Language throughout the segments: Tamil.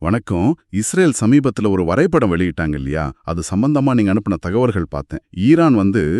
வணக்கம். இஸ்ரேல் சமீபத்துல ஒரு வரைபடம் வெளியிட்டாங்க இல்லையா? அது சம்பந்தமா நீங்க அனுப்பின தகவல்கள் பார்த்தேன். ஈரான்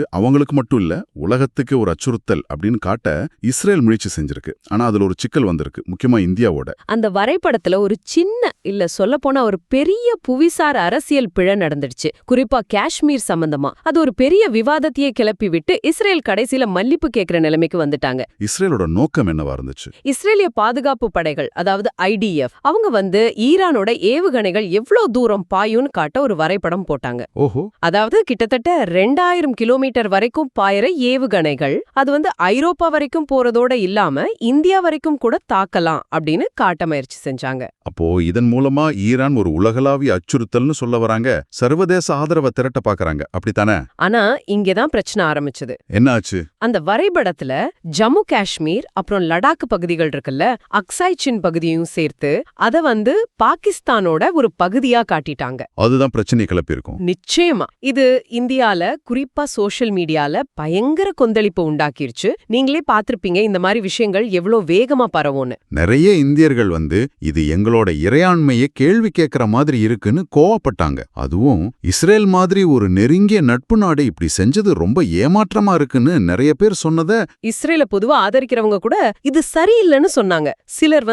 அவங்களுக்கு மட்டும் இல்ல, உலகத்துக்கு ஒரு அச்சுறுத்தல் அப்படின்னு காட்ட இஸ்ரேல் முயற்சி செஞ்சிருக்கு. ஆனா அதுல ஒரு சிக்கல் வந்திருக்கு, முக்கியமா இந்தியாவோட. அந்த வரைபடத்துல ஒரு சின்ன சொல்லப்போனா ஒரு பெரிய புவிசார் அரசியல் பிழை நடந்துடுச்சு. குறிப்பா காஷ்மீர் சம்பந்தமா அது ஒரு பெரிய விவாதத்தையே கிளப்பி விட்டு இஸ்ரேல் கடைசியில மன்னிப்பு கேட்கிற நிலைமைக்கு வந்துட்டாங்க. இஸ்ரேலோட நோக்கம் என்னவா இருந்துச்சு? இஸ்ரேலிய பாதுகாப்பு படைகள், அதாவது IDF, அவங்க ஈரானோட ஏவுகணைகள் எவ்வளவு தூரம் பாயும்னு காட்ட ஒரு வரைபடம் போட்டாங்க. ஓஹோ. அதாவது கிட்டத்தட்ட 2000 கிலோமீட்டர் வரைக்கும் பாயிற ஏவுகணைகள் அது ஐரோப்பா வரைக்கும் போறதோட இல்லாம இந்தியா வரைக்கும் கூட தாக்கலாம் அப்படின்னு காட்ட முயற்சி செஞ்சாங்க. அப்போ இதன் மூலமா ஈரான் ஒரு உலகளாவிய அச்சுறுத்தல்னு சொல்ல வராங்க, சர்வதேச ஆதரவை திரட்ட பாக்குறாங்க, அப்படித்தானே? ஆனா இங்கதான் பிரச்சனை ஆரம்பிச்சது. என்னாச்சு? அந்த வரைபடத்துல ஜம்மு காஷ்மீர் அப்புறம் லடாக் பகுதிகள் இருக்குல்ல, அக்சாய் சின் பகுதியும் சேர்த்து அத பாகிஸ்தானோட ஒரு பகுதியா காட்டிட்டாங்க. அதுதான் பிரச்சனை கிளப்பி இருக்கும். நிச்சயமா இது இந்தியால, குறிப்பா சோஷியல் மீடியால பயங்கர கொந்தளிப்பு உண்டாக்கிருச்சு. நீங்களே பாத்திருப்பீங்க இந்த மாதிரி விஷயங்கள் எவ்வளவு வேகமா பரவும்னு. நிறைய இந்தியர்கள் இது எங்களோட இறையாண்மையை கேள்வி கேட்கிற மாதிரி இருக்குன்னு கோவப்பட்டாங்க. அதுவும் இஸ்ரேல் மாதிரி ஒரு நெருங்கிய நட்பு நாடு இப்படி செஞ்சது ரொம்ப ஏமாற்றமா இருக்குன்னு நிறைய பேர் சொன்னத இஸ்ரேல பொதுவா ஆதரிக்கிறவங்க கூட இது சரியில்லைன்னு சொன்னாங்க. சிலர்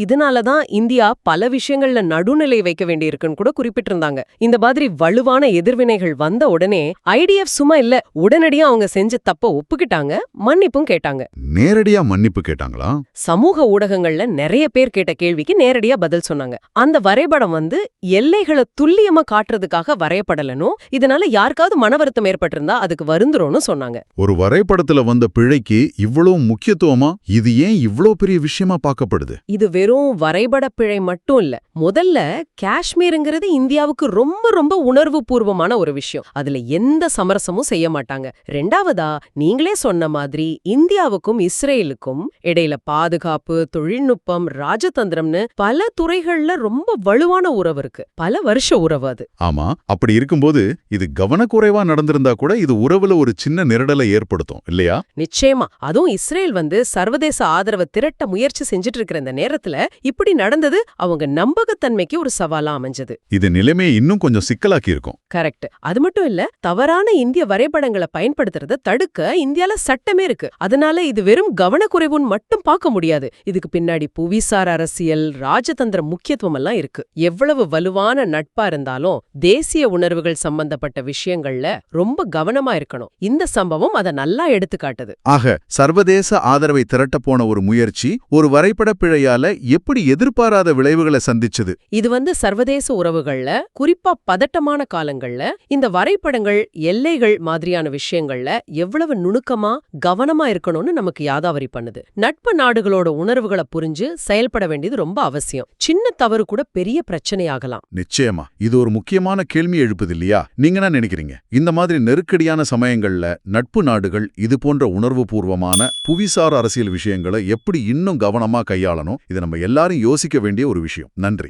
இதனாலதான் இந்தியா பல விஷயங்கள்ல நடுநிலை வைக்க வேண்டியிருக்குன்னு கூட குறிப்பிட்டிருந்தாங்க. இந்த மாதிரி வலுவான எதிர்வினைகள் வந்த உடனே IDF சும்மா இல்ல, உடனடியா அவங்க செஞ்ச தப்ப ஒப்புக்கிட்டாங்க, மன்னிப்பும் கேட்டாங்க. நேரடியா மன்னிப்பு கேட்டாங்களா? சமூக ஊடகங்கள்ல நிறைய பேர் கேட்ட கேள்விக்கு நேரடியா பதில் சொன்னாங்க. அந்த வரைபடம் எல்லைகளை துல்லியமா காட்டுறதுக்காக வரையப்படலனும், இதனால யாருக்காவது மனவருத்தம் ஏற்பட்டிருந்தா அதுக்கு வருந்துரும்னு சொன்னாங்க. ஒரு வரைபடத்துல வந்த பிழைக்கு இவ்வளவு முக்கியத்துவமா? இது ஏன் இவ்வளவு பெரிய விஷயமா பார்க்கப்படுது? இது வெறும் வரைபட பிழை மட்டும் இல்ல. முதல்ல காஷ்மீருங்கிறது இந்தியாவுக்கு ரொம்ப ரொம்ப உணர்வு பூர்வமான ஒரு விஷயம். அதுல எந்த சமரசமும் செய்ய மாட்டாங்க. ரெண்டாவதா, நீங்களே சொன்ன மாதிரி இந்தியாவுக்கும் இஸ்ரேலுக்கும் இடையில பாதுகாப்பு, தொழில்நுட்பம், ராஜதந்திரம்னு பல துறைகள்ல ரொம்ப வலுவான உறவு இருக்கு. பல வருஷ உறவு அது. ஆமா, அப்படி இருக்கும்போது இது கவனக்குறைவா நடந்திருந்தா கூட இது உறவுல ஒரு சின்ன நெருடலை ஏற்படுத்தும் இல்லையா? நிச்சயமா. அதுவும் இஸ்ரேல் சர்வதேச ஆதரவை திரட்ட முயற்சி செஞ்சுட்டு இருக்கிற இந்த நேரத்துல இப்படி நடந்தது அவங்க நம்பகத்தன்மைக்கு ஒரு சவாலா அமைஞ்சது. இது நிலைமையை இன்னும் கொஞ்சம் சிக்கலாக்கி இருக்கும். கரெக்ட். அது மட்டும் இல்ல, தவறான இந்திய வரைபடங்களை பயன்படுத்துறத தடுக்க இந்தியால சட்டமே இருக்கு. அதனால இது வெறும் கவனக்குறைவுன்னு மட்டும் பார்க்க முடியாது. இதுக்கு பின்னாடி புவிசார் அரசியல், ராஜதந்திர முக்கியத்துவம் எல்லாம் இருக்கு. எவ்வளவு வலுவான நட்பா இருந்தாலும் தேசிய உணர்வுகள் சம்பந்தப்பட்ட விஷயங்கள்ல ரொம்ப கவனமா இருக்கணும். இந்த சம்பவம் அதை நல்லா எடுத்துக்காட்டுது. ஆக, சர்வதேச ஆதரவை திரட்ட போன ஒரு முயற்சி ஒரு வரைபட பிழையால எப்படி எதிர்பாராத விளைவுகளை சந்திச்சது. இது சர்வதேச உறவுகள்ல, குறிப்பா பதட்டமான காலங்கள்ல இந்த வரைபடங்கள், எல்லைகள் மாதிரியான விஷயங்கள்ல எவ்வளவு நுணுக்கமா கவனமா இருக்கணும்னு நமக்கு யாதாவரி பண்ணுது. நட்பு நாடுகளோட உணர்வுகளை புரிஞ்சு செயல்பட வேண்டியது ரொம்ப அவசியம். சின்ன தவறு கூட பெரிய பிரச்சனையாகலாம். நிச்சயமா. இது ஒரு முக்கியமான கேள்வி எழுப்புது இல்லையா? நீங்க என்ன நினைக்கிறீங்க? இந்த மாதிரி நெருக்கடியான சமயங்கள்ல நட்பு நாடுகள் இது போன்ற உணர்வு பூர்வமான புவிசார் அரசியல் விஷயங்களை எப்படி இன்னும் கவனமா கையாளணும்? இது நம்ம எல்லாரும் யோசிக்க வேண்டிய ஒரு விஷயம். நன்றி.